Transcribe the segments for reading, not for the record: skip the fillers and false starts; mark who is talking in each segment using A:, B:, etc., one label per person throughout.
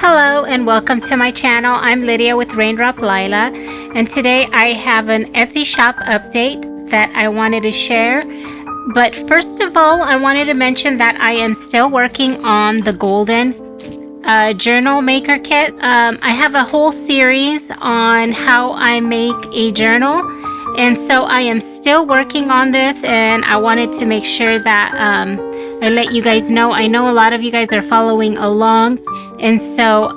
A: Hello and welcome to my channel. I'm Lydia with Raindrop Lila, and today I have an Etsy shop update that I wanted to share. But first of all, I wanted to mention that I am still working on the golden journal maker kit. I have a whole series on how I make a journal, and so I am still working on this, and I wanted to make sure that I let you guys know. I know a lot of you guys are following along, and so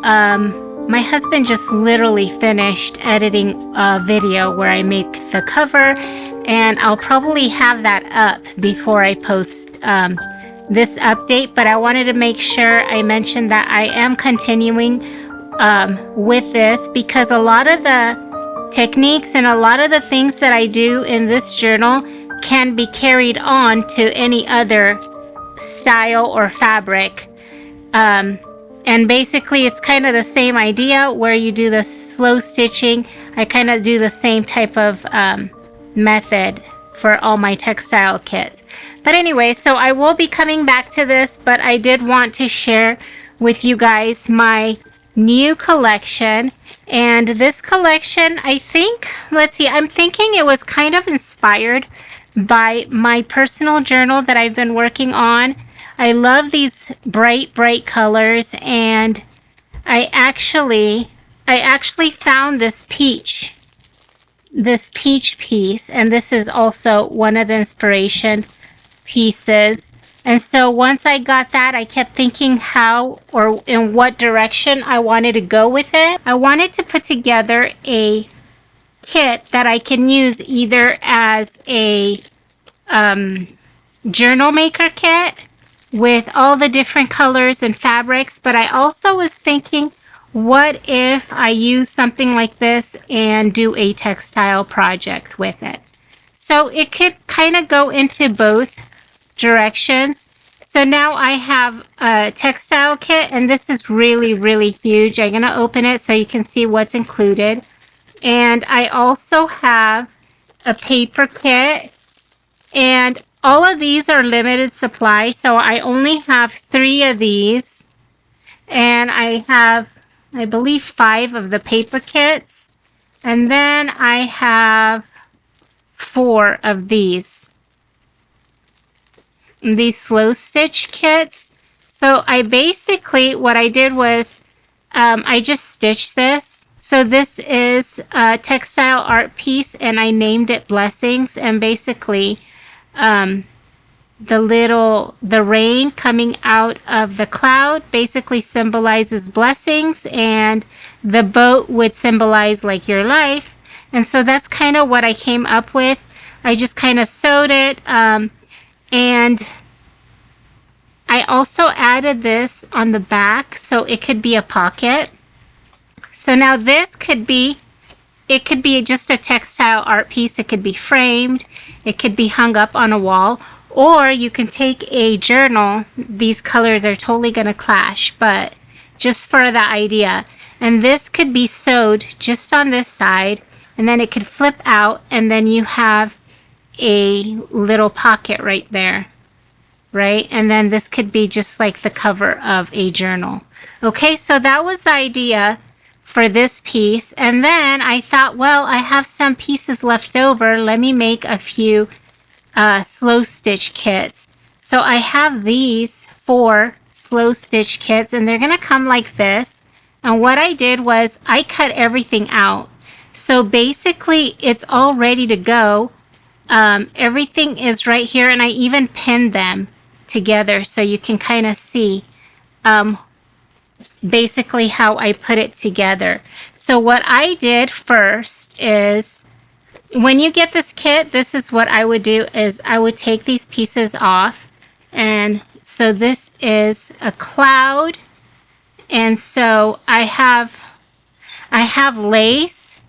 A: my husband just literally finished editing a video where I make the cover, and I'll probably have that up before I post this update. But I wanted to make sure I mentioned that I am continuing with this, because a lot of the techniques and a lot of the things that I do in this journal can be carried on to any other style or fabric. And basically it's kind of the same idea where you do the slow stitching. I kind of do the same type of method for all my textile kits. But anyway, so I will be coming back to this, but I did want to share with you guys my new collection. And this collection, I think, let's see, I'm thinking it was kind of inspired by my personal journal that I've been working on. I love these bright colors, and I actually found this peach piece, and this is also one of the inspiration pieces. And so once I got that, I kept thinking how or in what direction I wanted to go with it. I wanted to put together a kit that I can use either as a journal maker kit with all the different colors and fabrics, but I also was thinking, what if I use something like this and do a textile project with it? So it could kind of go into both directions. So now I have a textile kit, and this is really huge. I'm going to open it so you can see what's included. And I also have a paper kit, and all of these are limited supply, so I only have 3 of these, and I have, I believe, 5 of the paper kits, and then I have 4 of these slow stitch kits. So I basically, what I did was I just stitched this. So this is a textile art piece, and I named it Blessings, and basically the rain coming out of the cloud basically symbolizes blessings, and the boat would symbolize like your life. And so that's kind of what I came up with. I just kind of sewed it, and I also added this on the back so it could be a pocket. So now this could be, it could be just a textile art piece. It could be framed. It could be hung up on a wall. Or you can take a journal. These colors are totally going to clash, but just for the idea. And this could be sewed just on this side, and then it could flip out, and then you have a little pocket right there, right? And then this could be just like the cover of a journal. Okay, so that was the idea for this piece. And then I thought, well, I have some pieces left over. Let me make a few slow stitch kits. So I have these 4 slow stitch kits, and they're going to come like this. And what I did was I cut everything out. So basically it's all ready to go. Everything is right here, and I even pinned them together so you can kind of see basically how I put it together. So what I did first is, when you get this kit, this is what I would do, is I would take these pieces off. And so this is a cloud, and so I have lace,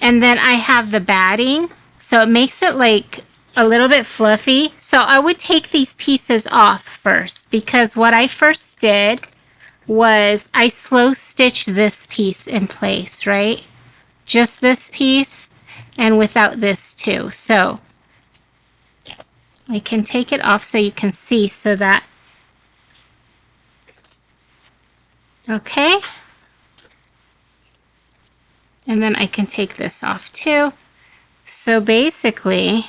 A: and then I have the batting, so it makes it like a little bit fluffy. So I would take these pieces off first, because what I first did was I slow stitched this piece in place, right? Just this piece, and without this too. So I can take it off so you can see, so that Okay. And then I can take this off too. So basically,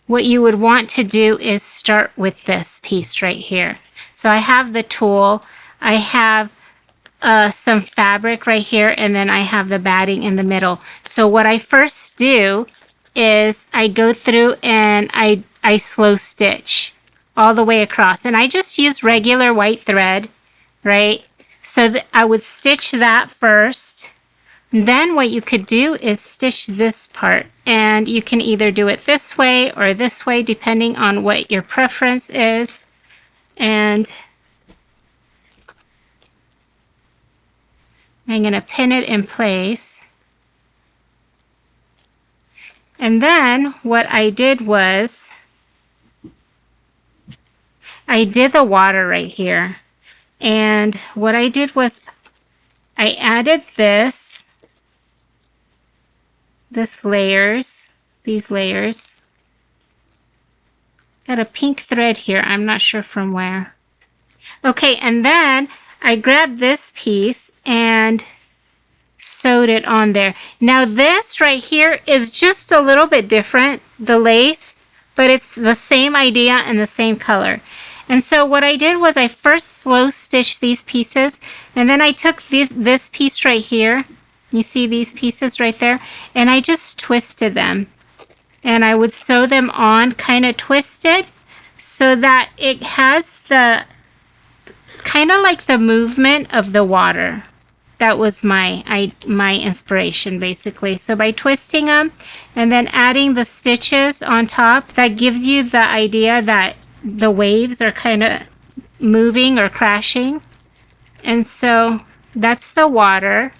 A: what you would want to do is start with this piece right here. So I have the tulle, I have some fabric right here, and then I have the batting in the middle. So what I first do is I go through and I slow stitch all the way across. And I just use regular white thread, right? So I would stitch that first. Then what you could do is stitch this part, and you can either do it this way or this way depending on what your preference is. And I'm going to pin it in place. And then what I did was I did the water right here. And what I did was I added these layers. Got a pink thread here. I'm not sure from where. Okay, and then I grabbed this piece and sewed it on there. Now this right here is just a little bit different, the lace, but it's the same idea and the same color. And so what I did was I first slow stitched these pieces, and then I took this piece right here. You see these pieces right there? And I just twisted them. And I would sew them on kind of twisted so that it has the kind of like the movement of the water. That was my inspiration basically. So by twisting them and then adding the stitches on top, that gives you the idea that the waves are kind of moving or crashing. And so that's the water.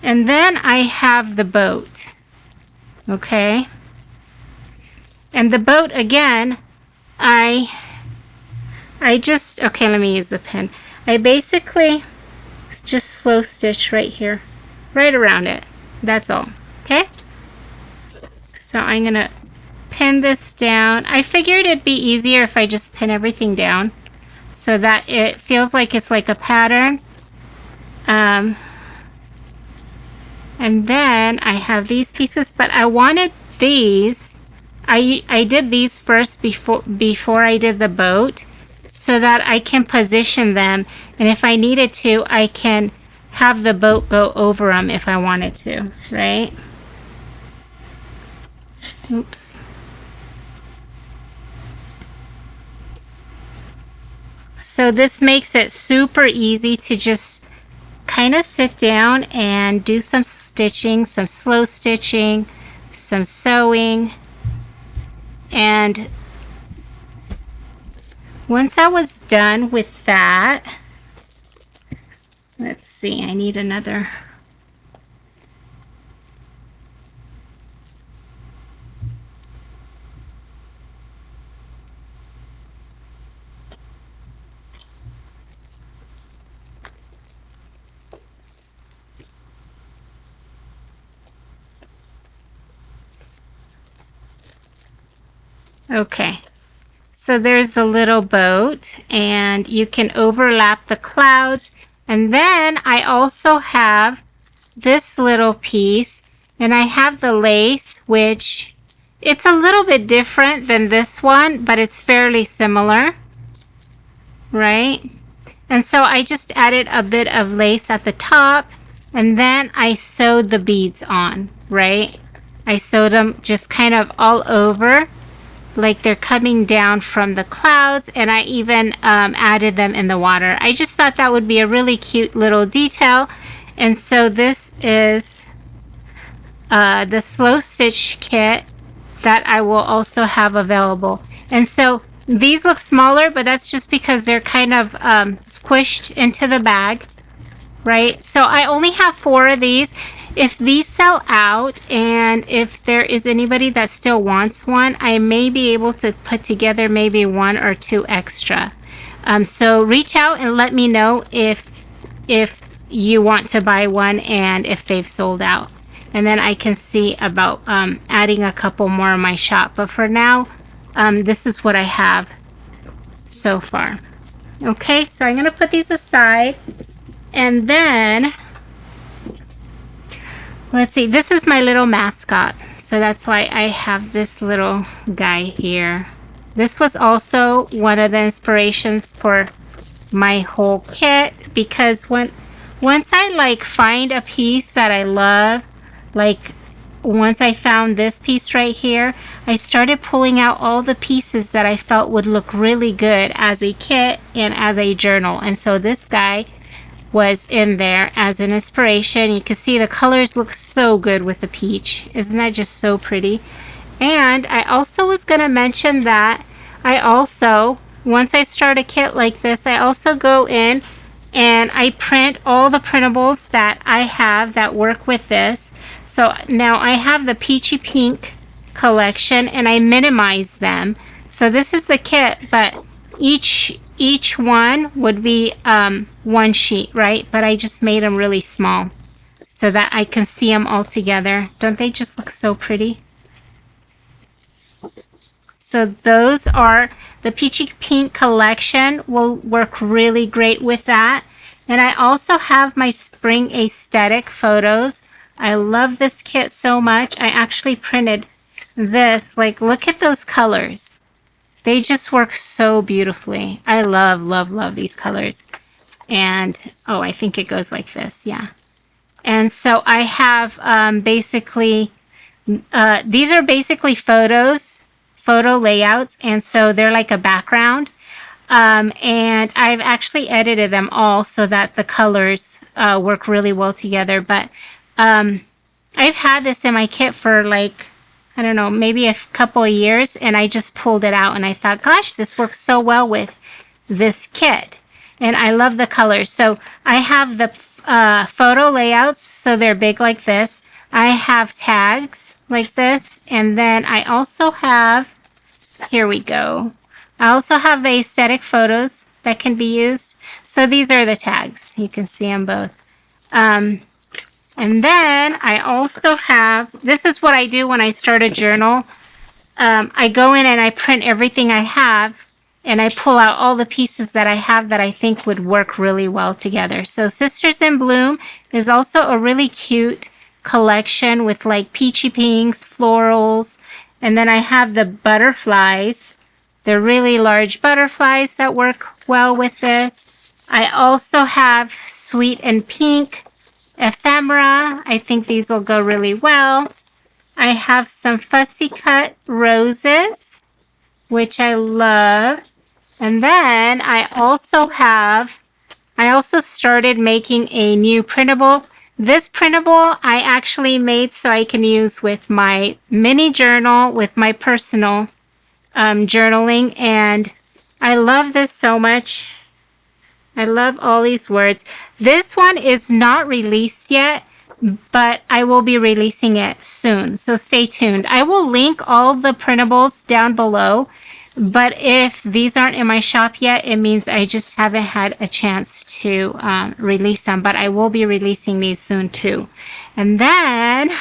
A: And then I have the boat. Okay. And the boat again, I just, okay, let me use the pen. I basically just slow stitch right here, right around it. That's all. Okay. So I'm going to pin this down. I figured it'd be easier if I just pin everything down so that it feels like it's like a pattern. And then I have these pieces, but I wanted these. I did these first before I did the boat so that I can position them, and if I needed to, I can have the boat go over them if I wanted to, right? Oops. So this makes it super easy to just kind of sit down and do some stitching, some slow stitching, some sewing. And once I was done with that, let's see, I need another. Okay, so there's the little boat, and you can overlap the clouds. And then I also have this little piece, and I have the lace, which it's a little bit different than this one, but it's fairly similar, right? And so I just added a bit of lace at the top, and then I sewed the beads on, right? I sewed them just kind of all over, like they're coming down from the clouds, and I even added them in the water. I just thought that would be a really cute little detail. And so this is the slow stitch kit that I will also have available. And so these look smaller, but that's just because they're kind of squished into the bag, right? So I only have 4 of these. If these sell out, and if there is anybody that still wants one, I may be able to put together maybe 1 or 2 extra. So reach out and let me know if you want to buy one and if they've sold out. And then I can see about adding a couple more in my shop. But for now, this is what I have so far. Okay, so I'm going to put these aside. And then, let's see, this is my little mascot. So that's why I have this little guy here. This was also one of the inspirations for my whole kit, because once I like find a piece that I love, like once I found this piece right here, I started pulling out all the pieces that I felt would look really good as a kit and as a journal. And so this guy was in there as an inspiration. You can see the colors look so good with the peach. Isn't that just so pretty? And I also was going to mention that I also, once I start a kit like this, I also go in and I print all the printables that I have that work with this. So now I have the peachy pink collection and I minimize them. So this is the kit, but each one would be one sheet, right? But I just made them really small so that I can see them all together. Don't they just look so pretty? So those are the peachy pink collection, will work really great with that. And I also have my spring aesthetic photos. I love this kit so much. I actually printed this. Like, look at those colors. They just work so beautifully. I love, love, love these colors. And, oh, I think it goes like this. Yeah. And so I have basically, these are basically photo layouts. And so they're like a background. And I've actually edited them all so that the colors work really well together. But I've had this in my kit for like, I don't know, maybe a couple of years, and I just pulled it out and I thought, gosh, this works so well with this kit. And I love the colors. So I have the photo layouts, so they're big like this. I have tags like this, and then I also have, here we go. I also have the aesthetic photos that can be used. So these are the tags. You can see them both. And then I also have, this is what I do when I start a journal. I go in and I print everything I have, and I pull out all the pieces that I have that I think would work really well together. So Sisters in Bloom is also a really cute collection with like peachy pinks, florals. And then I have the butterflies. They're really large butterflies that work well with this. I also have Sweet and Pink ephemera. I think these will go really well. I have some fussy cut roses, which I love. And then I also started making a new printable. This printable I actually made so I can use with my mini journal, with my personal journaling. And I love this so much. I love all these words. This one is not released yet, but I will be releasing it soon. So stay tuned. I will link all the printables down below. But if these aren't in my shop yet, it means I just haven't had a chance to release them. But I will be releasing these soon too. And then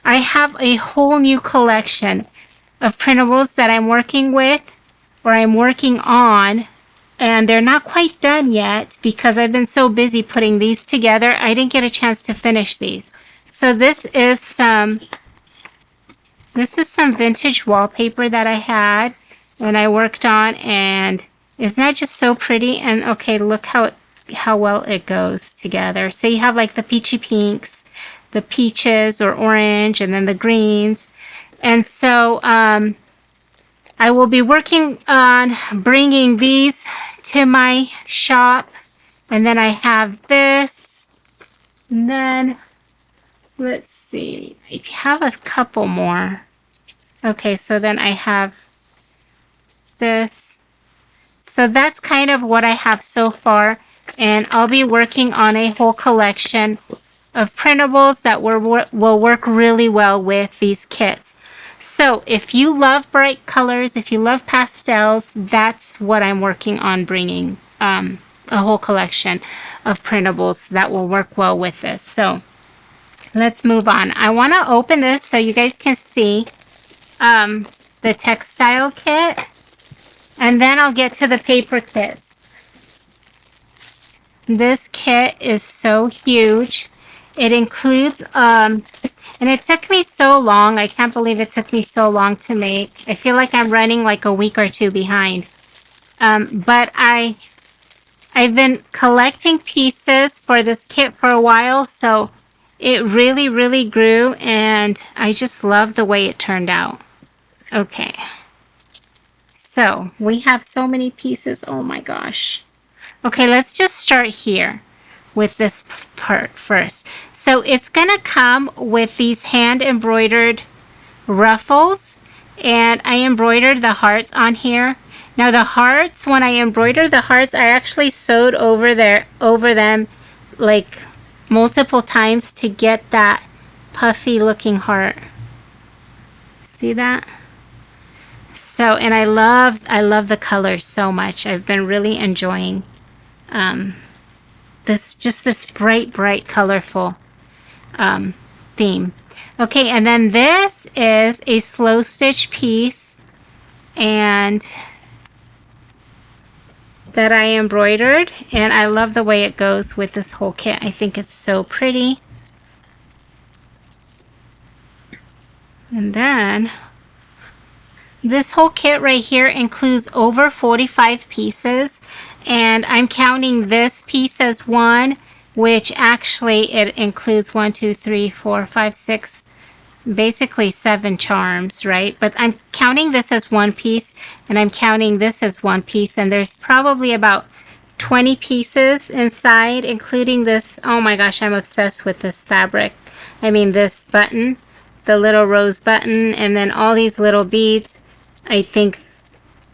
A: I have a whole new collection of printables that I'm working with, or I'm working on. And they're not quite done yet because I've been so busy putting these together. I didn't get a chance to finish these. So this is some vintage wallpaper that I had and I worked on, and isn't that just so pretty? And okay, look how well it goes together. So you have like the peachy pinks, the peaches or orange, and then the greens. And so I will be working on bringing these to my shop. And then I have this. And then, let's see, I have a couple more. Okay, so then I have this. So that's kind of what I have so far. And I'll be working on a whole collection of printables that will work really well with these kits. So if you love bright colors, if you love pastels, that's what I'm working on bringing, a whole collection of printables that will work well with this. So let's move on. I want to open this so you guys can see the textile kit, and then I'll get to the paper kits. This kit is so huge. It includes, and it took me so long. I can't believe it took me so long to make. I feel like I'm running like a week or two behind. But I've been collecting pieces for this kit for a while, so it really, really grew, and I just love the way it turned out. Okay. So, we have so many pieces. Oh my gosh. Okay, let's just start here with this part first. So it's gonna come with these hand embroidered ruffles, and I embroidered the hearts on here. Now the hearts, when I embroidered the hearts, I actually sewed over them like multiple times to get that puffy looking heart. See that? So, and I love the colors so much. I've been really enjoying this bright, colorful theme. Okay, and then this is a slow stitch piece, and that I embroidered, and I love the way it goes with this whole kit. I think it's so pretty. And then this whole kit right here includes over 45 pieces, and I'm counting this piece as one, which actually it includes 1, 2, 3, 4, 5, 6, basically 7 charms, right? But I'm counting this as one piece, and I'm counting this as one piece, and there's probably about 20 pieces inside, including this. Oh my gosh, I'm obsessed with this fabric. I mean, this button, the little rose button, and then all these little beads. I think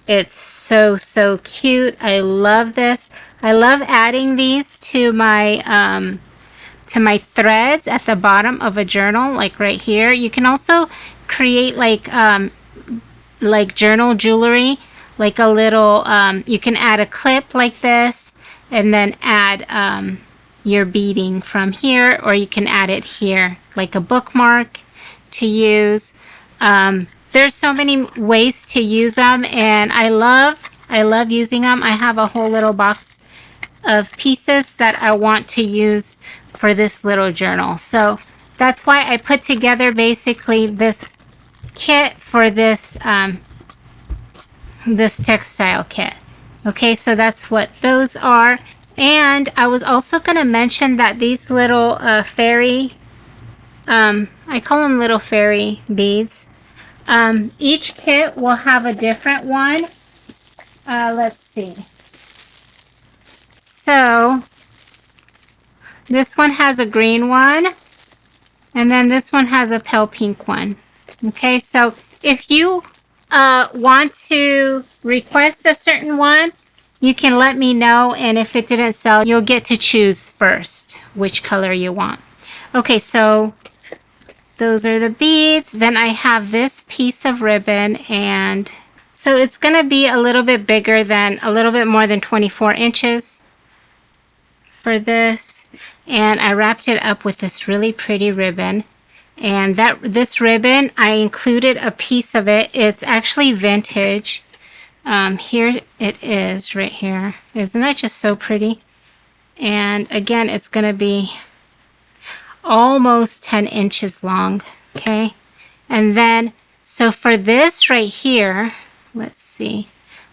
A: it's so cute. I love this. I love adding these to my threads at the bottom of a journal, like right here. You can also create like journal jewelry, like a little, you can add a clip like this, and then add your beading from here, or you can add it here, like a bookmark to use. There's so many ways to use them, and I love using them. I have a whole little box of pieces that I want to use for this little journal. So that's why I put together basically this kit for this this textile kit. Okay, so that's what those are. And I was also going to mention that these little fairy, I call them little fairy beads. Each kit will have a different one. Let's see. So this one has a green one, and then this one has a pale pink one. Okay, so if you want to request a certain one, you can let me know, and if it didn't sell, you'll get to choose first which color you want. Okay, so those are the beads. Then I have this piece of ribbon, and so it's going to be a little bit bigger than, a little bit more than 24 inches for this. And I wrapped it up with this really pretty ribbon. And this ribbon, I included a piece of it. It's actually vintage. Here it is right here. Isn't that just so pretty? And again, it's going to be almost 10 inches long. Okay, and then so for this right here, let's see,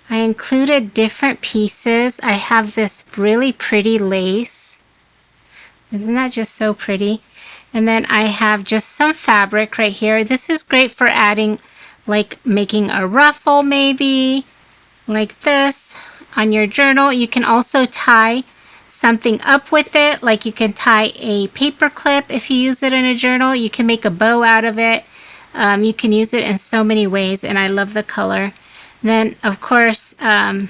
A: I included different pieces. I have this really pretty lace. Isn't that just so pretty? And then I have just some fabric right here. This is great for adding, like making a ruffle maybe like this on your journal. You can also tie something up with it, like you can tie a paper clip if you use it in a journal. You can make a bow out of it. You can use it in so many ways, and I love the color. Then of course I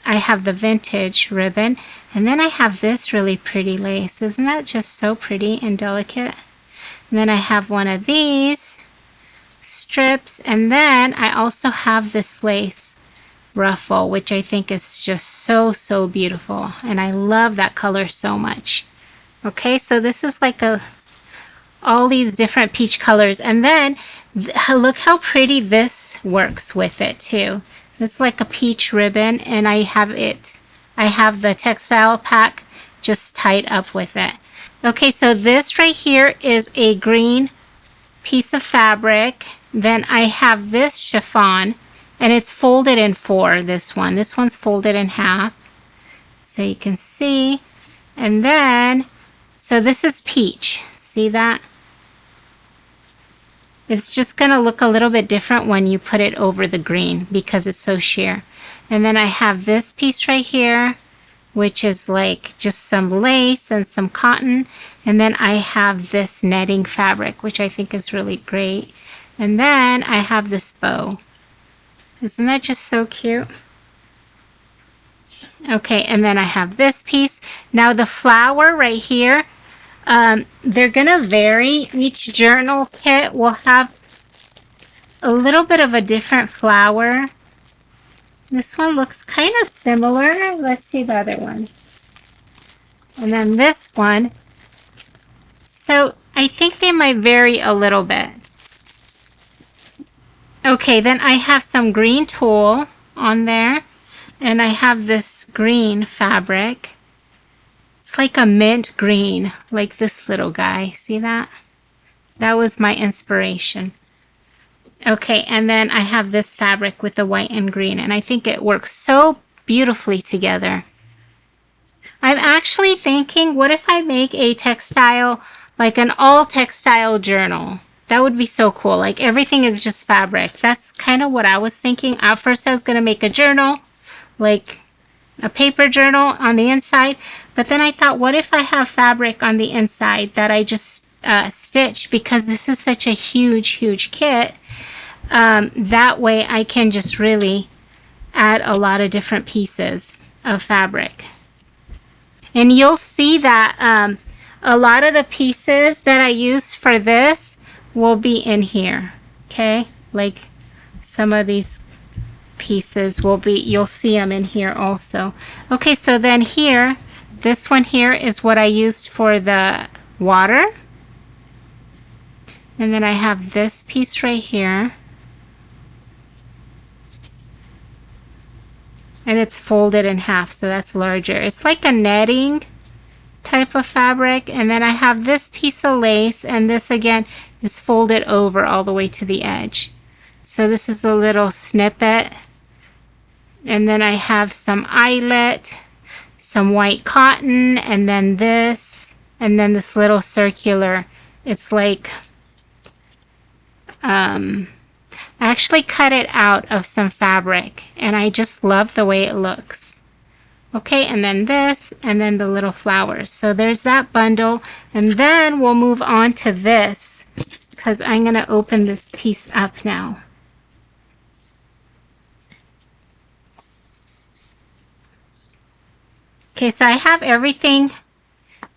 A: have the vintage ribbon, and then I have this really pretty lace. Isn't that just so pretty and delicate? And then I have one of these strips, and then I also have this lace ruffle, which I think is just so beautiful, and I love that color so much. Okay, so this is like all these different peach colors, and then look how pretty this works with it too. It's like a peach ribbon, and I have the textile pack just tied up with it. Okay, so this right here is a green piece of fabric. Then I have this chiffon, and it's folded in four, this one's folded in half, so you can see. And then, so this is peach, see that? It's just gonna look a little bit different when you put it over the green because it's so sheer. And then I have this piece right here, which is like just some lace and some cotton. And then I have this netting fabric, which I think is really great. And then I have this bow. Isn't that just so cute? Okay, and then I have this piece. Now the flower right here, they're gonna vary. Each journal kit will have a little bit of a different flower. This one looks kind of similar. Let's see the other one. And then this one. So I think they might vary a little bit. Okay, then I have some green tulle on there. And I have this green fabric. It's like a mint green, like this little guy. See that? That was my inspiration. Okay, and then I have this fabric with the white and green, and I think it works so beautifully together. I'm actually thinking, what if I make a textile, like an all textile journal? That would be so cool. Like everything is just fabric. That's kind of what I was thinking. At first I was going to make a journal, like a paper journal on the inside. But then I thought, what if I have fabric on the inside that I just stitch, because this is such a huge kit. That way I can just really add a lot of different pieces of fabric. And you'll see that a lot of the pieces that I use for this will be in here. Okay, like some of these pieces will be, you'll see them in here also. Okay, so then here, this one here is what I used for the water. And then I have this piece right here. And it's folded in half, so that's larger. It's like a netting type of fabric. And then I have this piece of lace, and this again is folded over all the way to the edge. So this is a little snippet. And then I have some eyelet, some white cotton, and then this little circular. It's like, I actually cut it out of some fabric, and I just love the way it looks. Okay, and then this, and then the little flowers. So there's that bundle, and then we'll move on to this, because I'm going to open this piece up now. Okay, so I have everything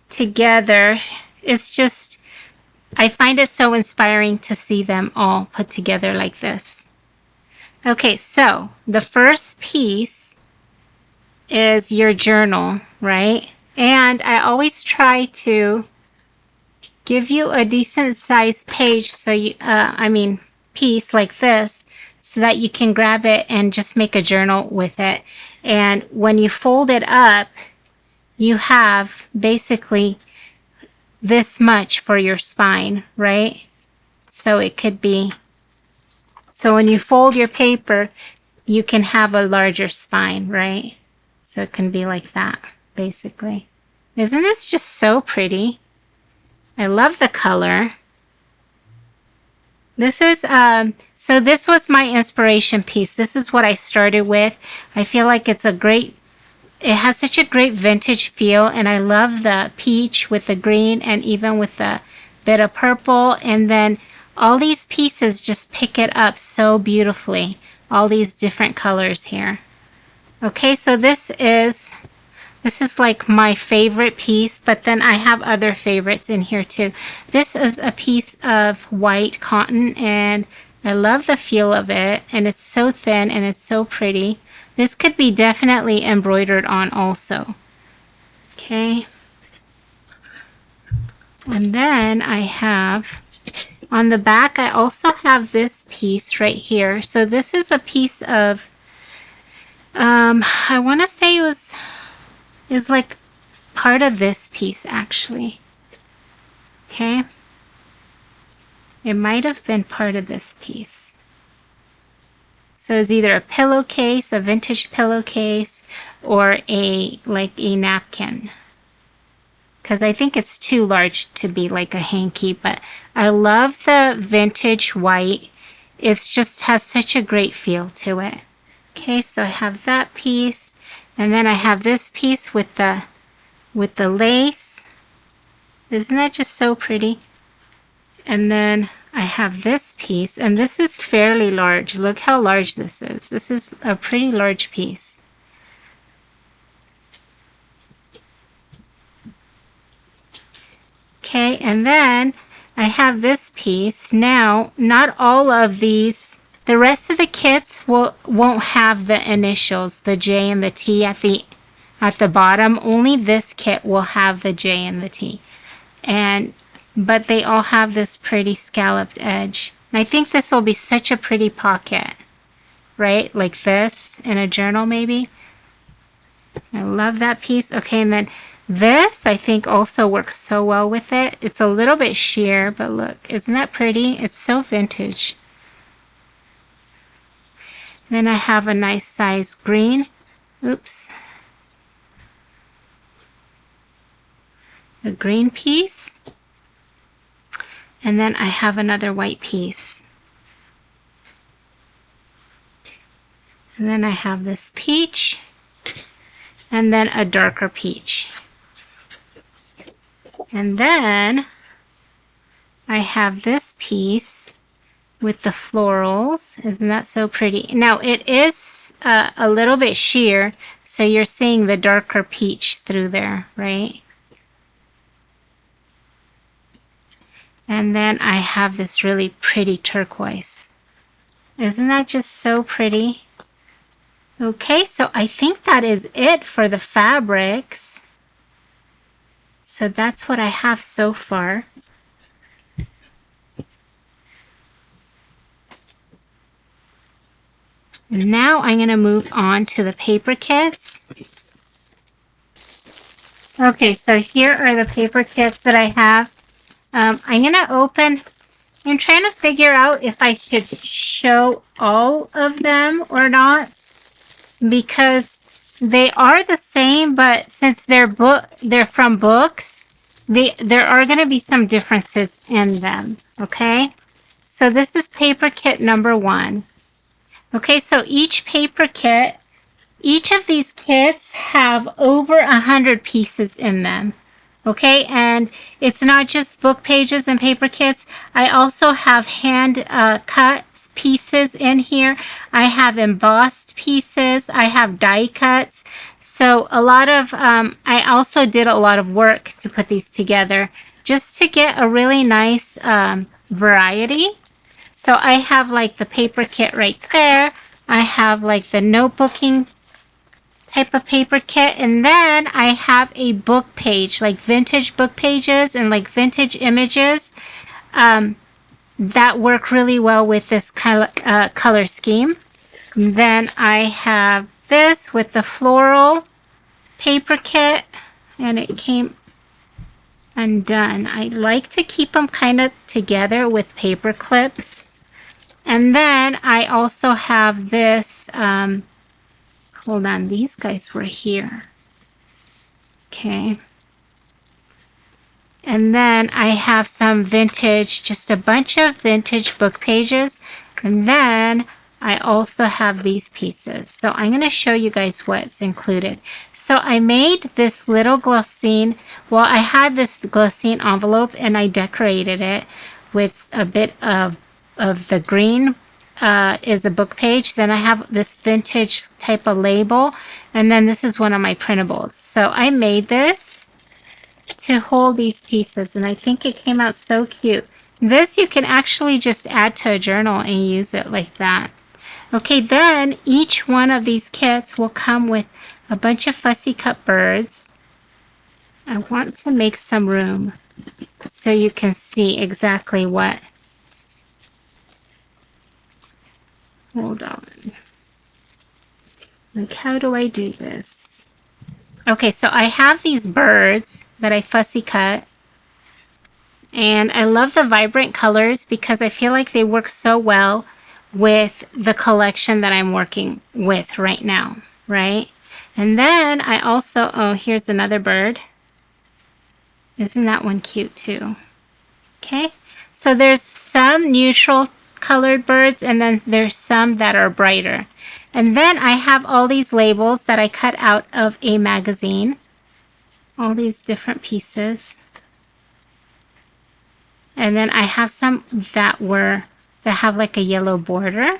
A: together. It's just, I find it so inspiring to see them all put together like this. Okay, so the first piece is your journal, right? And I always try to give you a decent sized page, so you, piece like this, so that you can grab it and just make a journal with it. And when you fold it up, you have basically this much for your spine, right? So it could be, so when you fold your paper, you can have a larger spine, right? So it can be like that, basically. Isn't this just so pretty? I love the color. This is, so this was my inspiration piece. This is what I started with. I feel like it's a great, it has such a great vintage feel, and I love the peach with the green and even with the bit of purple. And then all these pieces just pick it up so beautifully. All these different colors here. Okay, so this is like my favorite piece, but then I have other favorites in here too. This is a piece of white cotton, and I love the feel of it, and it's so thin and it's so pretty. This could be definitely embroidered on also. Okay. And then I have, on the back, I also have this piece right here. So this is a piece of, I want to say it is like part of this piece actually. Okay. It might have been part of this piece. So it's either a pillowcase, a vintage pillowcase, or like a napkin. Because I think it's too large to be like a hanky, but I love the vintage white. It just has such a great feel to it. Okay, so I have that piece, and then I have this piece with the lace. Isn't that just so pretty? And then I have this piece, and this is fairly large. Look how large this is. This is a pretty large piece. Okay, and then I have this piece. Now, not all of these, the rest of the kits won't have the initials, the J and the T at the bottom. Only this kit will have the J and the T. But they all have this pretty scalloped edge. And I think this will be such a pretty pocket, right? Like this in a journal maybe. I love that piece. Okay, and then this, I think, also works so well with it. It's a little bit sheer, but look, isn't that pretty? It's so vintage. Then I have a nice size green. Oops. A green piece. And then I have another white piece. And then I have this peach. And then a darker peach. And then I have this piece with the florals. Isn't that so pretty? Now it is a little bit sheer, so you're seeing the darker peach through there, right? And then I have this really pretty turquoise. Isn't that just so pretty? Okay, so I think that is it for the fabrics. So that's what I have so far. Now I'm going to move on to the paper kits. Okay, so here are the paper kits that I have. I'm going to open. I'm trying to figure out if I should show all of them or not, because they are the same, but since they're from books, there are going to be some differences in them, okay? So this is paper kit number 1. Okay, so each paper kit, each of these kits have over 100 pieces in them. Okay, and it's not just book pages and paper kits. I also have hand cut pieces in here. I have embossed pieces. I have die cuts. So a lot of, I also did a lot of work to put these together just to get a really nice variety. So I have like the paper kit right there. I have like the notebooking type of paper kit, and then I have a book page, like vintage book pages and like vintage images that work really well with this color scheme. And then I have this with the floral paper kit, and it came undone. I like to keep them kind of together with paper clips. And then I also have this, hold on, these guys were here. Okay. And then I have some vintage, just a bunch of vintage book pages. And then I also have these pieces. So I'm going to show you guys what's included. So I made this little glossine. Well, I had this glossine envelope and I decorated it with a bit of the green is a book page. Then I have this vintage type of label. And then this is one of my printables. So I made this to hold these pieces, and I think it came out so cute. This you can actually just add to a journal and use it like that. Okay, then each one of these kits will come with a bunch of fussy cut birds. I want to make some room so you can see exactly what. Hold on. Like, how do I do this? Okay, so I have these birds that I fussy cut. And I love the vibrant colors because I feel like they work so well with the collection that I'm working with right now, right? And then I also, oh, here's another bird. Isn't that one cute too? Okay, so there's some neutral colored birds and then there's some that are brighter. And then I have all these labels that I cut out of a magazine. All these different pieces. And then I have some that have like a yellow border.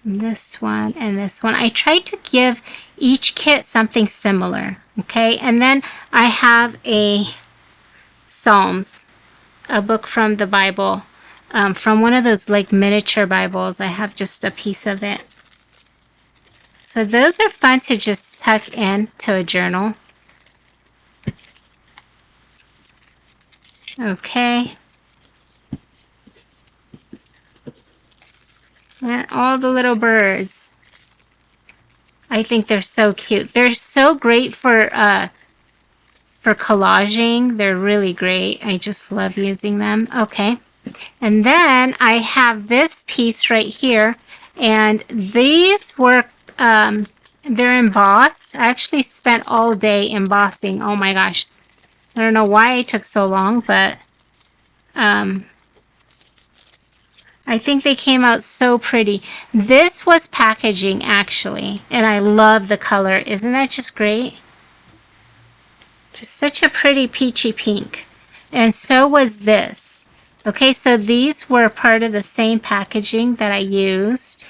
A: This one and this one. I tried to give each kit something similar, okay? And then I have a Psalms, a book from the Bible, from one of those like miniature Bibles. I have just a piece of it. So those are fun to just tuck in to a journal. Okay. And all the little birds. I think they're so cute. They're so great for collaging. They're really great. I just love using them. Okay. And then I have this piece right here. And these were, they're embossed. I actually spent all day embossing. Oh my gosh. I don't know why it took so long, but I think they came out so pretty. This was packaging actually, and I love the color. Isn't that just great? Just such a pretty peachy pink. And so was this. Okay, so these were part of the same packaging that I used.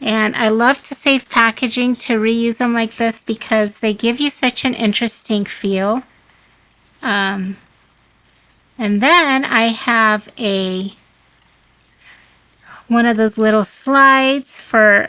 A: And I love to save packaging to reuse them like this because they give you such an interesting feel. And then I have one of those little slides for,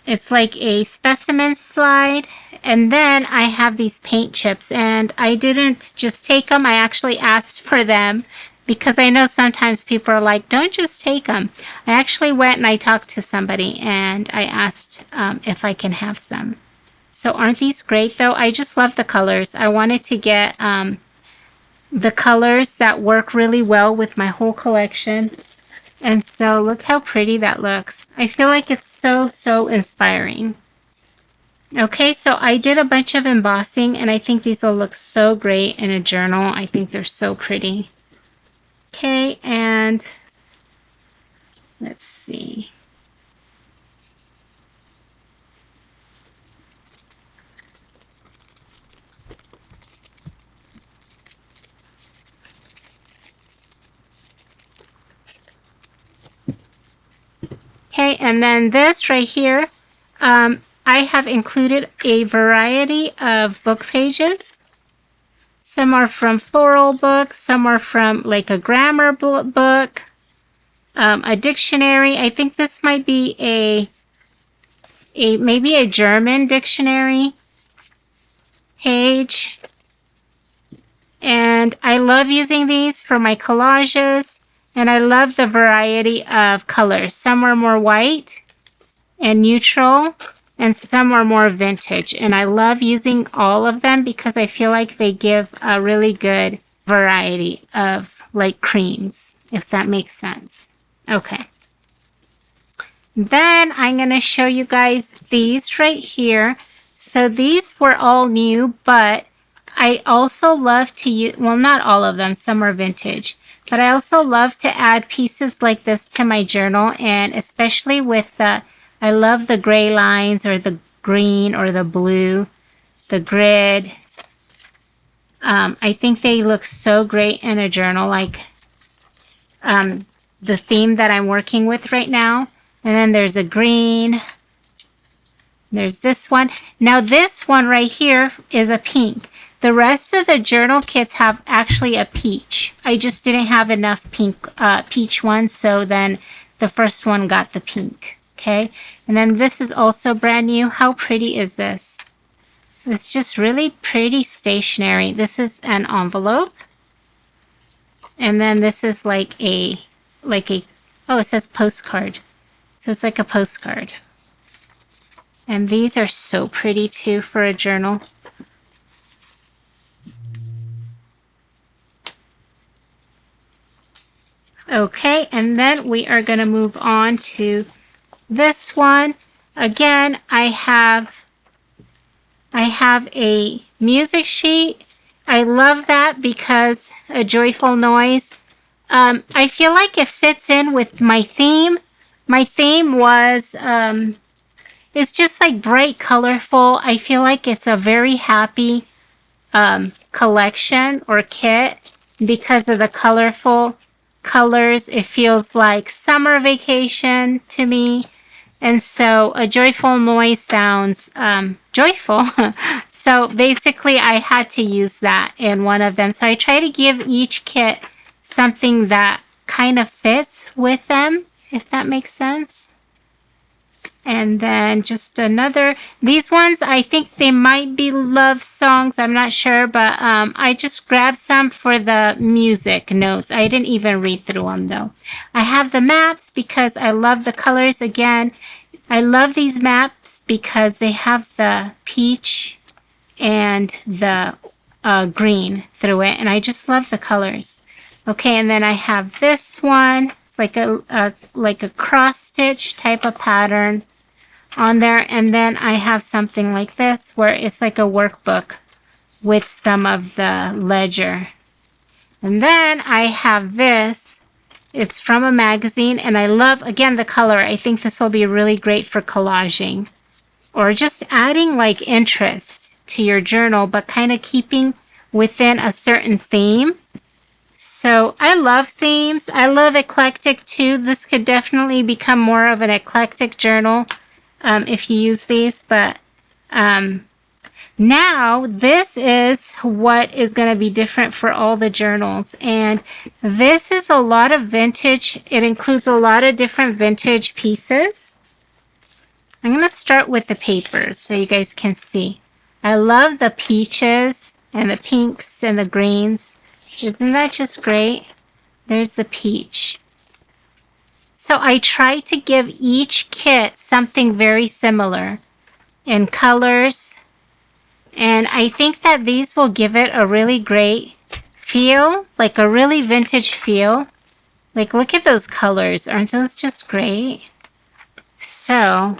A: it's like a specimen slide. And then I have these paint chips, and I didn't just take them. I actually asked for them because I know sometimes people are like, don't just take them. I actually went and I talked to somebody and I asked if I can have some. So aren't these great though? I just love the colors. I wanted to get the colors that work really well with my whole collection. And so look how pretty that looks. I feel like it's so, so inspiring. Okay, so I did a bunch of embossing and I think these will look so great in a journal. I think they're so pretty. Okay, and let's see. Okay, and then this right here, I have included a variety of book pages. Some are from floral books, some are from like a grammar book, a dictionary. I think this might be maybe a German dictionary page. And I love using these for my collages. And I love the variety of colors. Some are more white and neutral, and some are more vintage. And I love using all of them because I feel like they give a really good variety of like creams, if that makes sense. Okay. Then I'm going to show you guys these right here. So these were all new, but I also love to use, well, not all of them, some are vintage. But I also love to add pieces like this to my journal, and especially with I love the gray lines or the green or the blue, the grid. I think they look so great in a journal, like the theme that I'm working with right now. And then there's a green. There's this one. Now this one right here is a pink. The rest of the journal kits have actually a peach. I just didn't have enough peach ones, so then the first one got the pink, okay? And then this is also brand new. How pretty is this? It's just really pretty stationery. This is an envelope. And then this is like a, oh, it says postcard. So it's like a postcard. And these are so pretty too for a journal. Okay, and then we are going to move on to this one. Again, I have a music sheet. I love that because a joyful noise. I feel like it fits in with my theme. My theme was, it's just like bright, colorful. I feel like it's a very happy collection or kit because of the colorful colors. It feels like summer vacation to me. And so a joyful noise sounds joyful. So basically I had to use that in one of them. So I try to give each kit something that kind of fits with them, if that makes sense. And then just another, these ones, I think they might be love songs. I'm not sure, but I just grabbed some for the music notes. I didn't even read through them though. I have the maps because I love the colors. Again, I love these maps because they have the peach and the green through it. And I just love the colors. Okay, and then I have this one. It's like a cross stitch type of pattern on there. And then I have something like this where it's like a workbook with some of the ledger. And then I have this. It's from a magazine, and I love, again, the color. I think this will be really great for collaging or just adding like interest to your journal, but kind of keeping within a certain theme. So I love themes. I love eclectic too. This could definitely become more of an eclectic journal if you use these. But now this is what is going to be different for all the journals. And this is a lot of vintage. It includes a lot of different vintage pieces. I'm going to start with the papers so you guys can see. I love the peaches and the pinks and the greens. Isn't that just great? There's the peach. So I try to give each kit something very similar in colors. And I think that these will give it a really great feel, like a really vintage feel. Like, look at those colors. Aren't those just great? So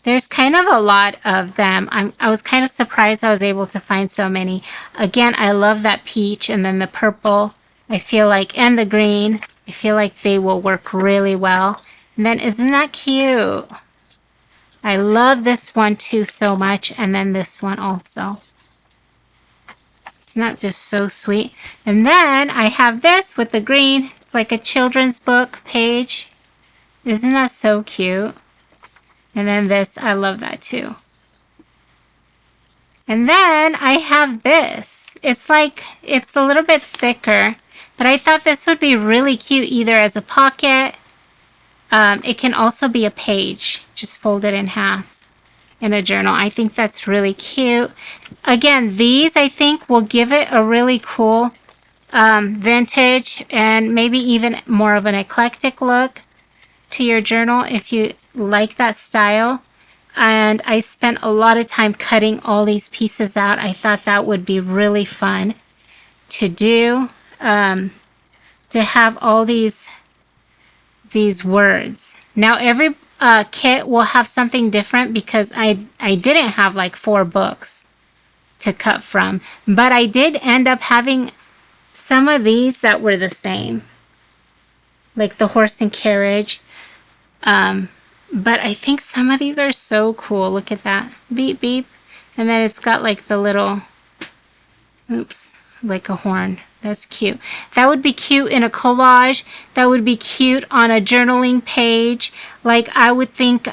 A: there's kind of a lot of them. I was kind of surprised I was able to find so many. Again, I love that peach and then the purple. I feel like, and the green. I feel like they will work really well. And then isn't that cute? I love this one too so much. And then this one also. It's not just so sweet. And then I have this with the green, like a children's book page. Isn't that so cute? And then this, I love that too. And then I have this. It's like, it's a little bit thicker, but I thought this would be really cute either as a pocket. It can also be a page, just fold it in half in a journal. I think that's really cute. Again, these I think will give it a really cool vintage and maybe even more of an eclectic look to your journal if you like that style. And I spent a lot of time cutting all these pieces out. I thought that would be really fun to do, to have all these words. Now every kit will have something different because I didn't have like 4 books to cut from, but I did end up having some of these that were the same, like the horse and carriage. But I think some of these are so cool. Look at that. Beep, beep. And then it's got like the little, oops, like a horn. That's cute. That would be cute in a collage. That would be cute on a journaling page. Like I would think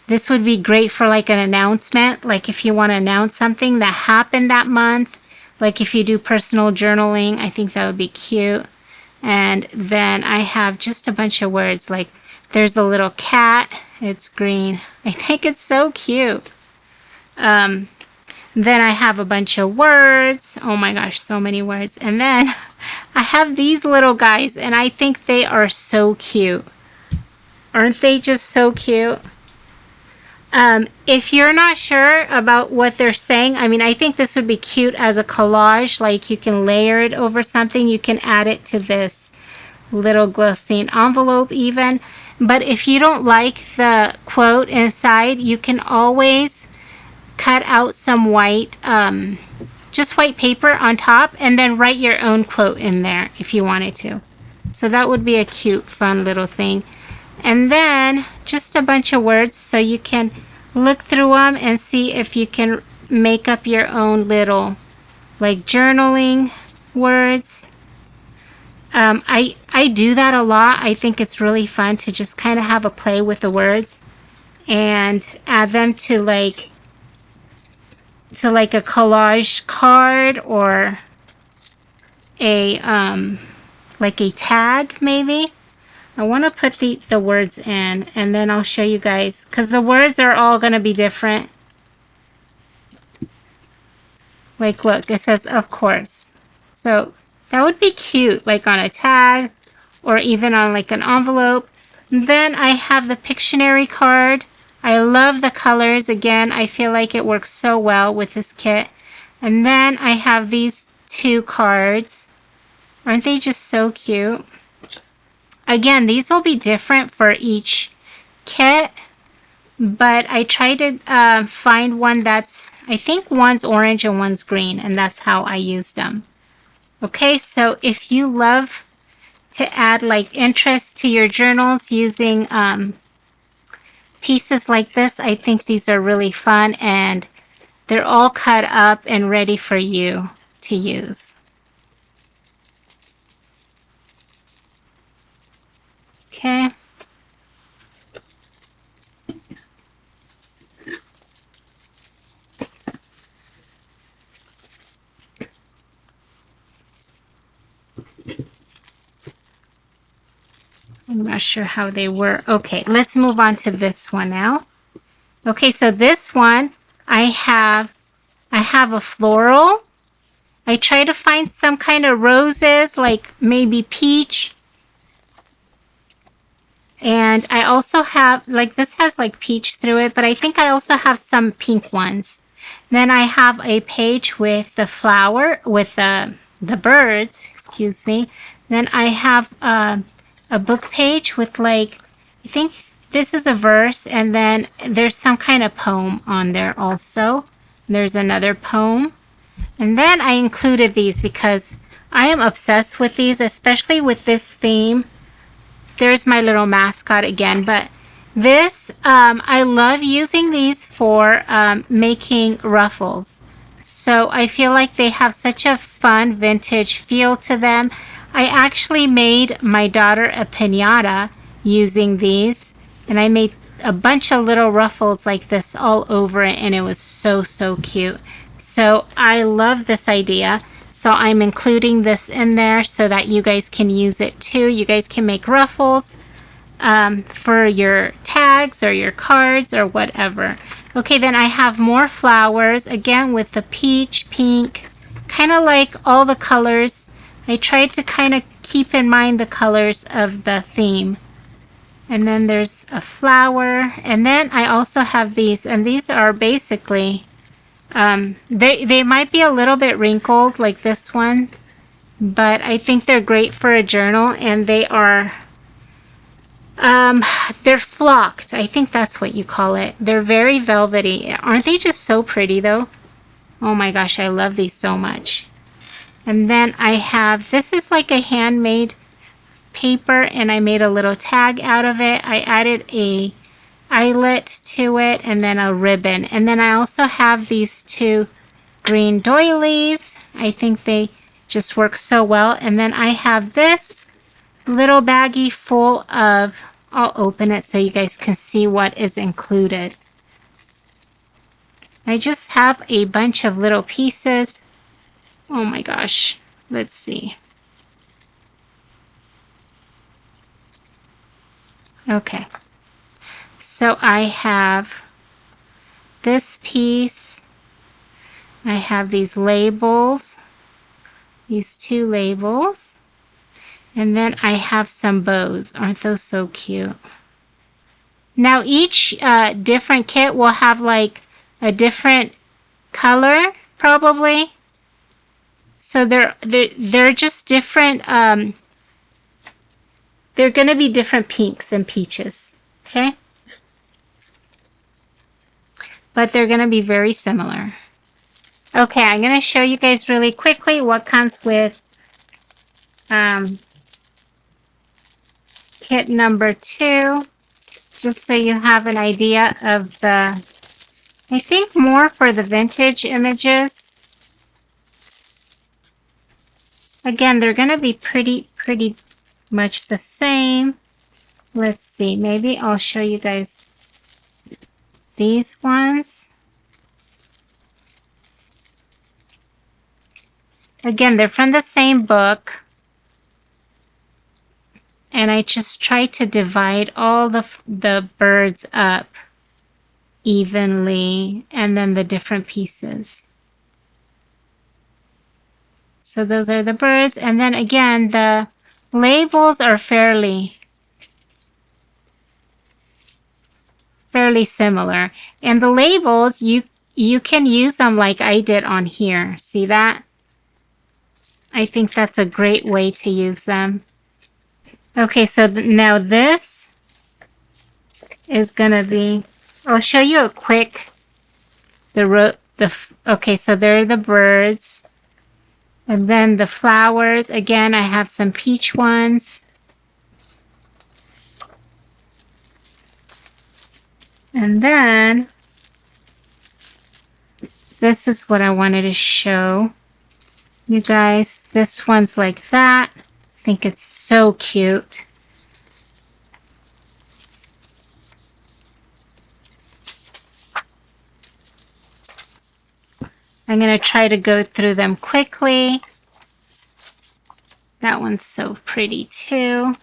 A: this would be great for like an announcement. Like if you want to announce something that happened that month. Like if you do personal journaling, I think that would be cute. And then I have just a bunch of words like there's a little cat. It's green. I think it's so cute. Then I have a bunch of words. Oh my gosh, so many words. And then I have these little guys, and I think they are so cute. Aren't they just so cute? If you're not sure about what they're saying, I mean, I think this would be cute as a collage. Like you can layer it over something. You can add it to this little glossine envelope even. But if you don't like the quote inside, you can always cut out some white, just white paper on top, and then write your own quote in there if you wanted to. So that would be a cute, fun little thing. And then just a bunch of words so you can look through them and see if you can make up your own little like journaling words. I do that a lot. I think it's really fun to just kind of have a play with the words and add them to like a collage card or a like a tag maybe. I want to put the words in and then I'll show you guys because the words are all going to be different. Like look, it says of course. So that would be cute like on a tag or even on like an envelope. And then I have the Pictionary card. I love the colors. Again, I feel like it works so well with this kit. And then I have these two cards. Aren't they just so cute? Again, these will be different for each kit, but I tried to find one that's, I think one's orange and one's green, and that's how I used them. Okay, so if you love to add like interest to your journals using pieces like this, I think these are really fun and they're all cut up and ready for you to use. Okay. I'm not sure how they were. Okay, let's move on to this one now. Okay, so this one I have a floral. I try to find some kind of roses, like maybe peach. And I also have, like this has like peach through it, but I think I also have some pink ones. Then I have a page with the flower, with the birds, excuse me. Then I have a book page with like, I think this is a verse, and then there's some kind of poem on there also. There's another poem. And then I included these because I am obsessed with these, especially with this theme. There's my little mascot again, but this, I love using these for making ruffles. So I feel like they have such a fun vintage feel to them. I actually made my daughter a piñata using these, and I made a bunch of little ruffles like this all over it, and it was so, so cute. So I love this idea. So I'm including this in there so that you guys can use it too. You guys can make ruffles for your tags or your cards or whatever. Okay, then I have more flowers, again with the peach, pink, kind of like all the colors. I tried to kind of keep in mind the colors of the theme. And then there's a flower. And then I also have these, and these are basically... they might be a little bit wrinkled like this one, but I think they're great for a journal, and they are they're flocked. I think that's what you call it. They're very velvety. Aren't they just so pretty though? Oh my gosh, I love these so much. And then I have, this is like a handmade paper, and I made a little tag out of it. I added a eyelet to it and then a ribbon. And then I also have these two green doilies. I think they just work so well. And then I have this little baggie full of, I'll open it so you guys can see what is included. I just have a bunch of little pieces. Oh my gosh, let's see. Okay. So I have this piece, I have these labels, these two labels, and then I have some bows. Aren't those so cute? Now each different kit will have like a different color probably. So they're just different. They're going to be different pinks and peaches. Okay. But they're going to be very similar. Okay, I'm going to show you guys really quickly what comes with kit number 2. Just so you have an idea of the, I think more for the vintage images. Again, they're going to be pretty much the same. Let's see, maybe I'll show you guys these ones. Again, they're from the same book. And I just try to divide all the birds up evenly, and then the different pieces. So those are the birds. And then again, the labels are fairly similar. And the labels, you can use them like I did on here. See that? I think that's a great way to use them. Okay, so now this is gonna be, I'll show you a quick, okay, so there are the birds. And then the flowers, again, I have some peach ones. And then, this is what I wanted to show you guys. This one's like that. I think it's so cute. I'm going to try to go through them quickly. That one's so pretty too.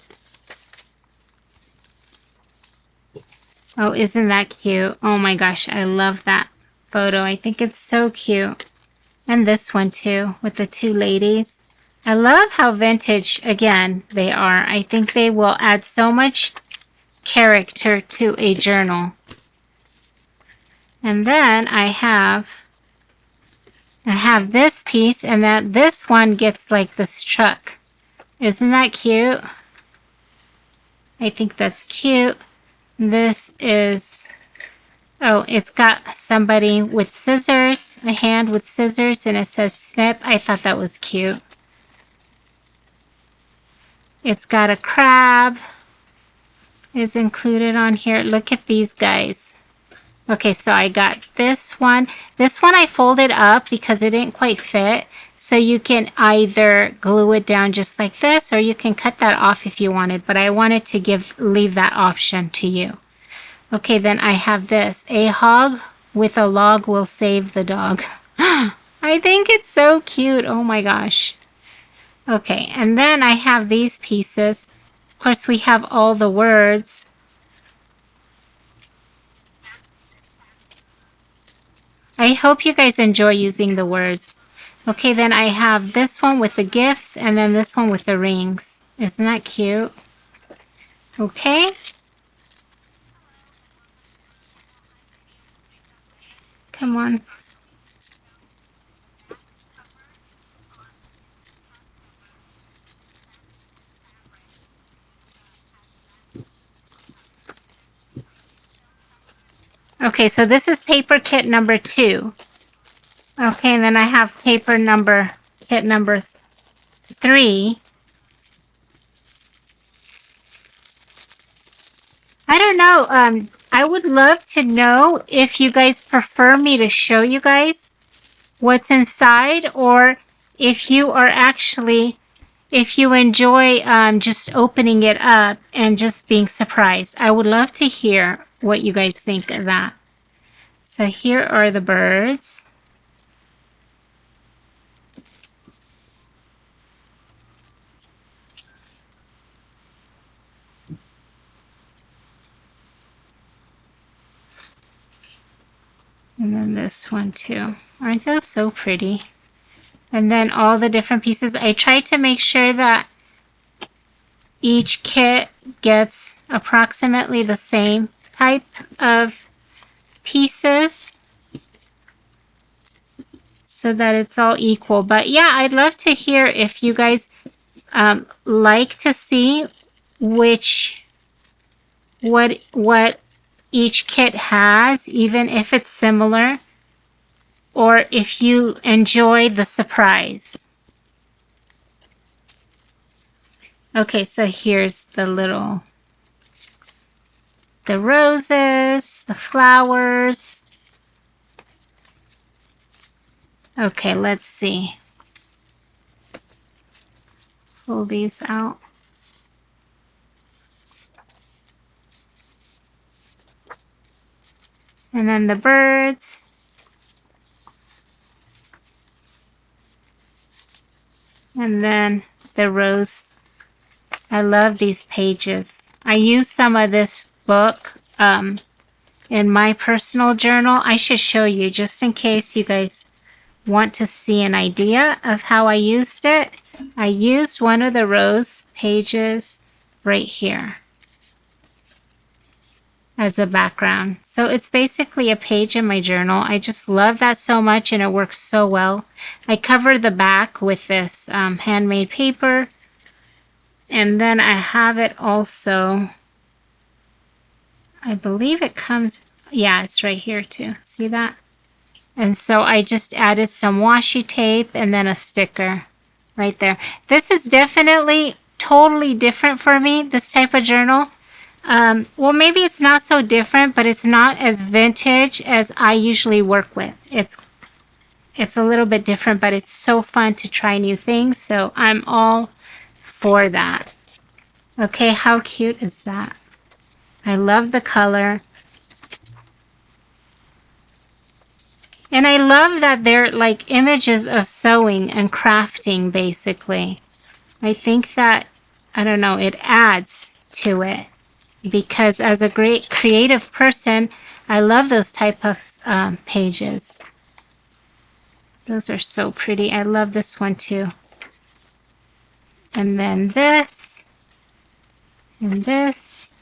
A: Oh, isn't that cute? Oh my gosh, I love that photo. I think it's so cute. And this one too, with the two ladies. I love how vintage, again, they are. I think they will add so much character to a journal. And then I have this piece, and this one gets like this truck. Isn't that cute? I think that's cute. This is, oh, it's got somebody with scissors, a hand with scissors, and it says snip. I thought that was cute. It's got a crab is included on here. Look at these guys. Okay, so I got this one. This one I folded up because it didn't quite fit. So you can either glue it down just like this, or you can cut that off if you wanted. But I wanted to leave that option to you. Okay, then I have this. A hog with a log will save the dog. I think it's so cute. Oh my gosh. Okay, and then I have these pieces. Of course, we have all the words. I hope you guys enjoy using the words. Okay, then I have this one with the gifts, and then this one with the rings. Isn't that cute? Okay. Come on. Okay, so this is paper kit number 2. Okay, and then I have kit number 3. I don't know, I would love to know if you guys prefer me to show you guys what's inside, or if you are actually, if you enjoy just opening it up and just being surprised. I would love to hear what you guys think of that. So here are the birds. And then this one too. Aren't those so pretty? And then all the different pieces. I tried to make sure that each kit gets approximately the same type of pieces so that it's all equal. But yeah, I'd love to hear if you guys like to see what each kit has, even if it's similar, or if you enjoy the surprise. Okay, so here's the roses, the flowers. Okay, let's see. Pull these out. And then the birds. And then the rose. I love these pages. I used some of this book in my personal journal. I should show you just in case you guys want to see an idea of how I used it. I used one of the rose pages right here as a background. So it's basically a page in my journal. I just love that so much and it works so well. I cover the back with this handmade paper. And then I have it also, I believe it comes, yeah, it's right here too. See that? And so I just added some washi tape and then a sticker right there. This is definitely totally different for me, this type of journal. Well, maybe it's not so different, but it's not as vintage as I usually work with. It's a little bit different, but it's so fun to try new things. So I'm all for that. Okay, how cute is that? I love the color. And I love that they're like images of sewing and crafting, basically. I think that, I don't know, it adds to it. Because as a great creative person, I love those type of pages. Those are so pretty. I love this one too. And then this, and this,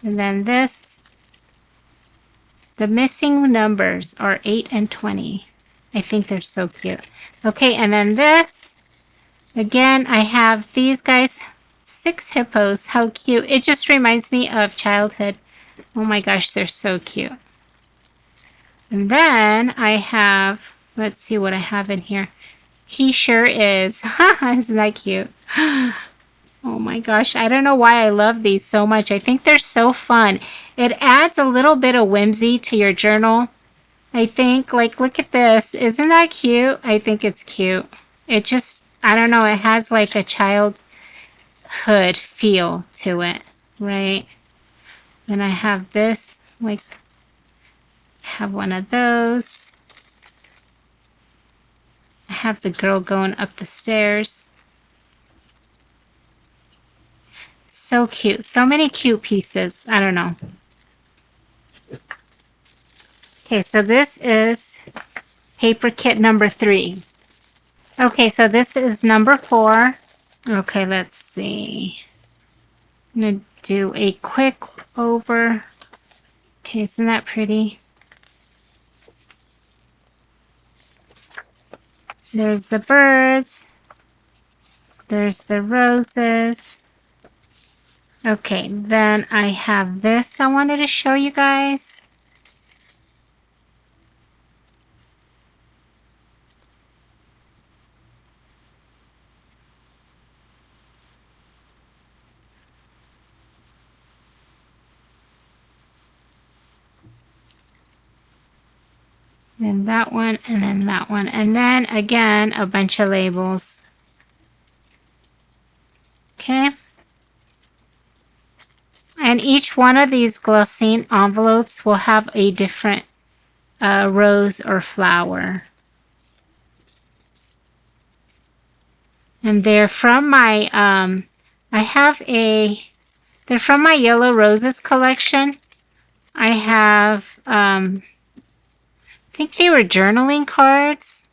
A: and then this. The missing numbers are 8 and 20. I think they're so cute. Okay, and then this. Again, I have these guys. 6 hippos. How cute. It just reminds me of childhood. Oh my gosh, they're so cute. And then I have, let's see what I have in here. He sure is. Isn't that cute? Oh my gosh, I don't know why I love these so much. I think they're so fun. It adds a little bit of whimsy to your journal. I think, like, look at this. Isn't that cute? I think it's cute. It just, I don't know, it has like a childhood feel to it, right? Then I have this, like, I have one of those. I have the girl going up the stairs. So cute. So many cute pieces. I don't know. Okay, so this is paper kit number 3. Okay, so this is number 4. Okay, let's see. I'm going to do a quick over. Okay, isn't that pretty? There's the birds. There's the roses. Okay, then I have this I wanted to show you guys. Then that one, and then that one. And then, again, a bunch of labels. Okay. And each one of these glossine envelopes will have a different rose or flower. And they're from my, they're from my Yellow Roses collection. I have, I think they were journaling cards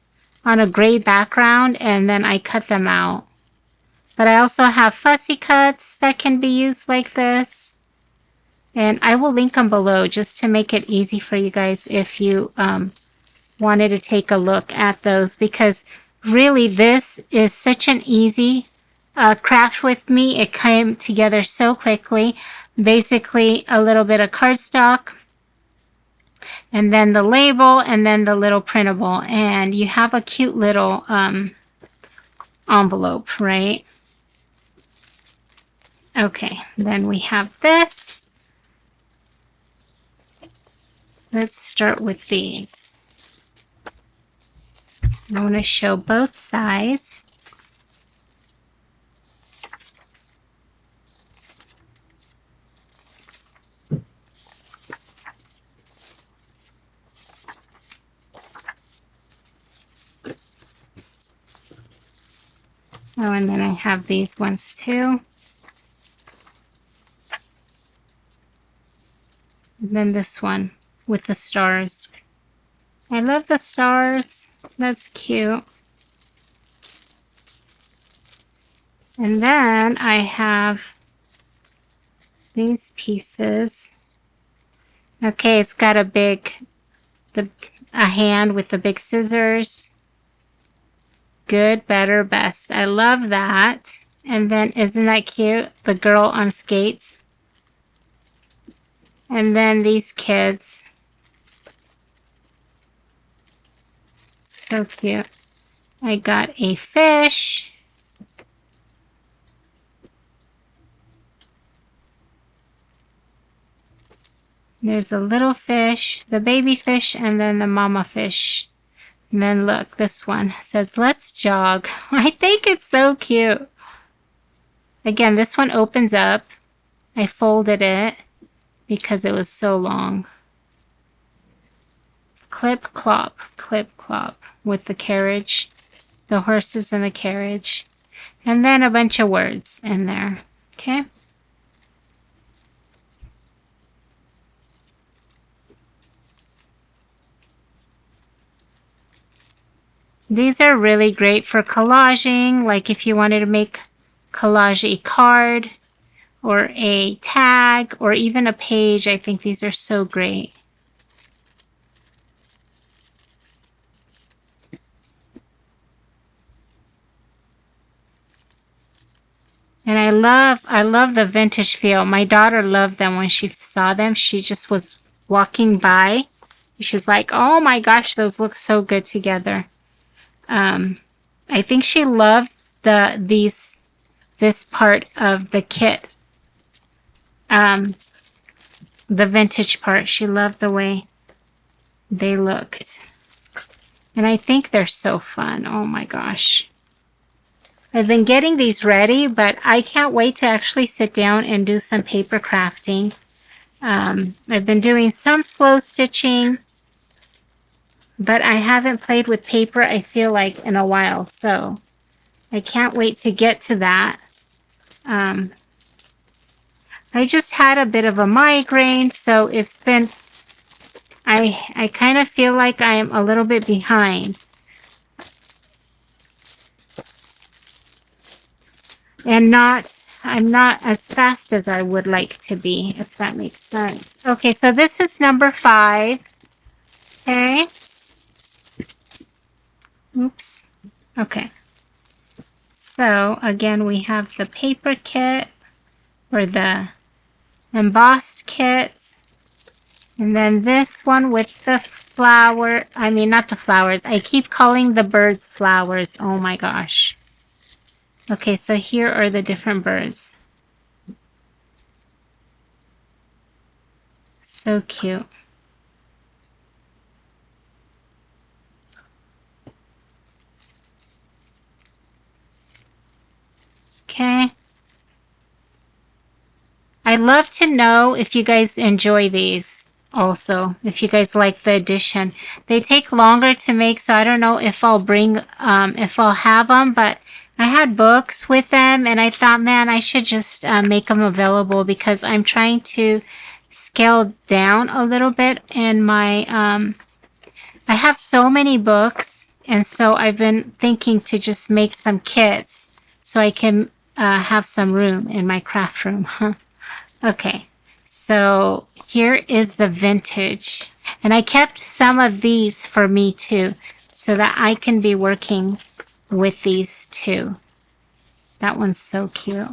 A: on a gray background, and then I cut them out. But I also have fussy cuts that can be used like this. And I will link them below just to make it easy for you guys if you wanted to take a look at those, because really this is such an easy craft with me. It came together so quickly. Basically a little bit of cardstock, and then the label, and then the little printable, and you have a cute little envelope, right? Okay, then we have this. Let's start with these. I want to show both sides. Oh, and then I have these ones too. And then this one with the stars. I love the stars. That's cute. And then I have these pieces. Okay, it's got a hand with the big scissors. Good, better, best. I love that. And then isn't that cute? The girl on skates. And then these kids. So cute. I got a fish. There's a little fish, the baby fish, and then the mama fish. And then look, this one says, let's jog. I think it's so cute. Again, this one opens up. I folded it because it was so long. Clip, clop, with the carriage, the horses and the carriage. And then a bunch of words in there, okay? These are really great for collaging, like if you wanted to make collage a card or a tag or even a page. I think these are so great. And I love the vintage feel. My daughter loved them when she saw them. She just was walking by. She's like, oh my gosh, those look so good together. I think she loved this part of the kit. The vintage part. She loved the way they looked. And I think they're so fun. Oh my gosh. I've been getting these ready, but I can't wait to actually sit down and do some paper crafting. I've been doing some slow stitching, but I haven't played with paper, I feel like, in a while. So I can't wait to get to that. I just had a bit of a migraine, so it's been, I kind of feel like I am a little bit behind. And I'm not as fast as I would like to be, if that makes sense. Okay, so this is number 5. Okay. Oops. Okay. So, again, we have the paper kit, or the embossed kits. And then this one with the flower, I mean, not the flowers. I keep calling the birds flowers. Oh my gosh. Okay, so here are the different birds. So cute. Okay. I'd love to know if you guys enjoy these also, if you guys like the edition. They take longer to make, so I don't know if I'll if I'll have them, but I had books with them, and I thought, man, I should just make them available because I'm trying to scale down a little bit in my, I have so many books, and so I've been thinking to just make some kits so I can have some room in my craft room. Okay, So here is the vintage. And I kept some of these for me too, so that I can be working with these too. That one's so cute.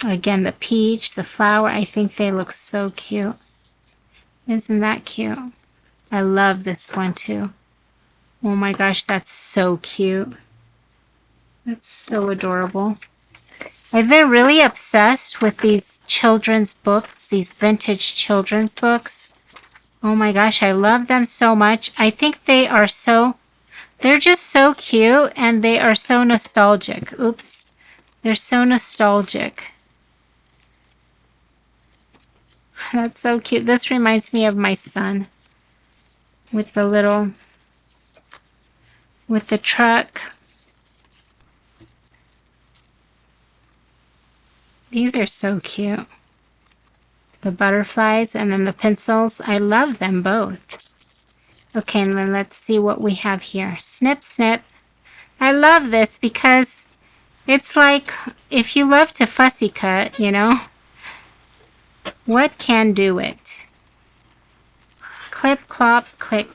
A: Again, the peach, the flower, I think they look so cute. Isn't that cute? I love this one too. Oh my gosh, that's so cute. That's so adorable. I've been really obsessed with these children's books, these vintage children's books. Oh my gosh, I love them so much. I think they are so, they're just so cute and they are so nostalgic. Oops. They're so nostalgic. That's so cute. This reminds me of my son with the little, with the truck. These are so cute. The butterflies and then the pencils. I love them both. Okay, and then let's see what we have here. Snip, snip. I love this because it's like if you love to fussy cut, you know, what can do it? Clip, clop, click,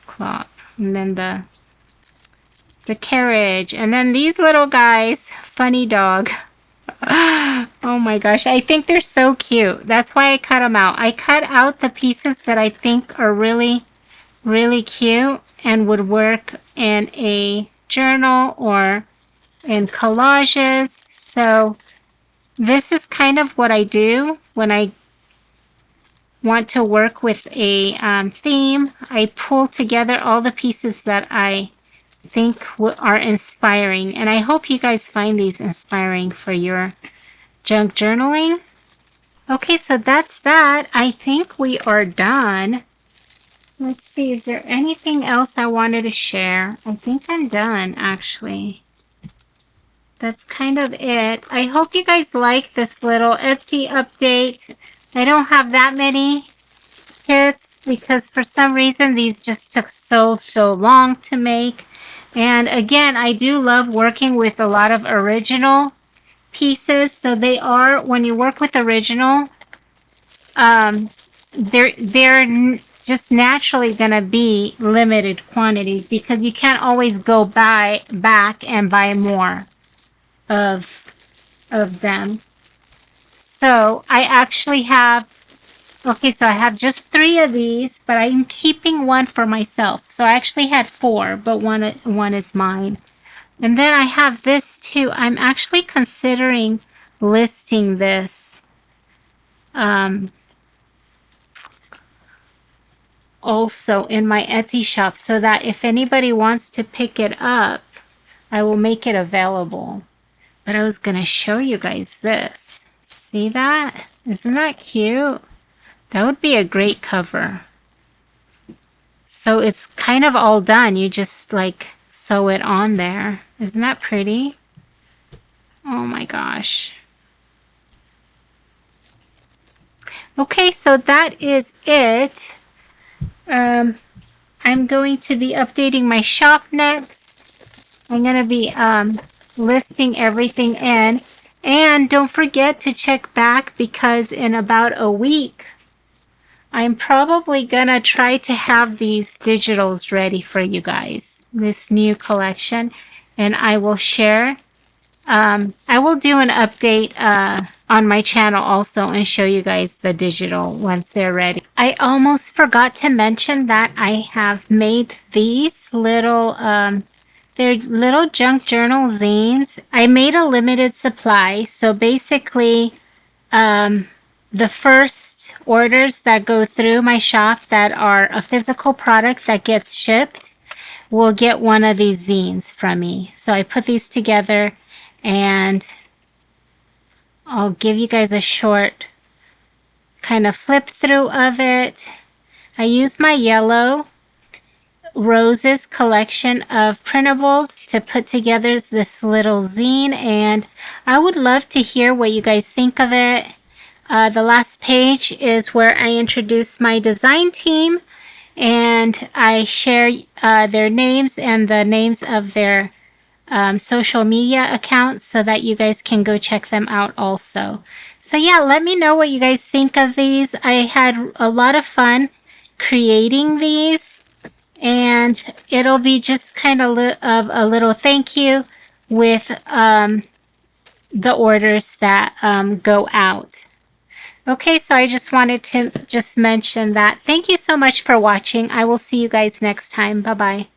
A: clop. And then the carriage. And then these little guys. Funny dog. Oh my gosh, I think they're so cute. That's why I cut them out. I cut out the pieces that I think are really, really cute and would work in a journal or in collages. So this is kind of what I do when I want to work with a theme. I pull together all the pieces that I think are inspiring, and I hope you guys find these inspiring for your junk journaling. Okay, so that's that. I think we are done. Let's see, is there anything else I wanted to share? I think I'm done, actually. That's kind of it. I hope you guys like this little Etsy update. I don't have that many kits because for some reason these just took so long to make. And again, I do love working with a lot of original pieces. So they are, when you work with original, they're just naturally going to be limited quantities because you can't always go back and buy more of them. So I actually have, okay, so I have just 3 of these, but I'm keeping one for myself. So I actually had 4, but one is mine. And then I have this too. I'm actually considering listing this also in my Etsy shop so that if anybody wants to pick it up, I will make it available. But I was going to show you guys this. See that? Isn't that cute? That would be a great cover. So it's kind of all done. You just like sew it on there. Isn't that pretty? Oh my gosh. Okay, so that is it. I'm going to be updating my shop next. I'm going to be listing everything in. And don't forget to check back because in about a week, I'm probably gonna try to have these digitals ready for you guys, this new collection, and I will share. I will do an update on my channel also and show you guys the digital once they're ready. I almost forgot to mention that I have made these little, they're little junk journal zines. I made a limited supply, so basically, the first orders that go through my shop that are a physical product that gets shipped will get one of these zines from me. So I put these together and I'll give you guys a short kind of flip through of it. I use my yellow roses collection of printables to put together this little zine, and I would love to hear what you guys think of it. The last page is where I introduce my design team, and I share their names and the names of their social media accounts so that you guys can go check them out also. So yeah, let me know what you guys think of these. I had a lot of fun creating these, and it'll be just kind of a little thank you with the orders that go out. Okay, so I just wanted to just mention that. Thank you so much for watching. I will see you guys next time. Bye-bye.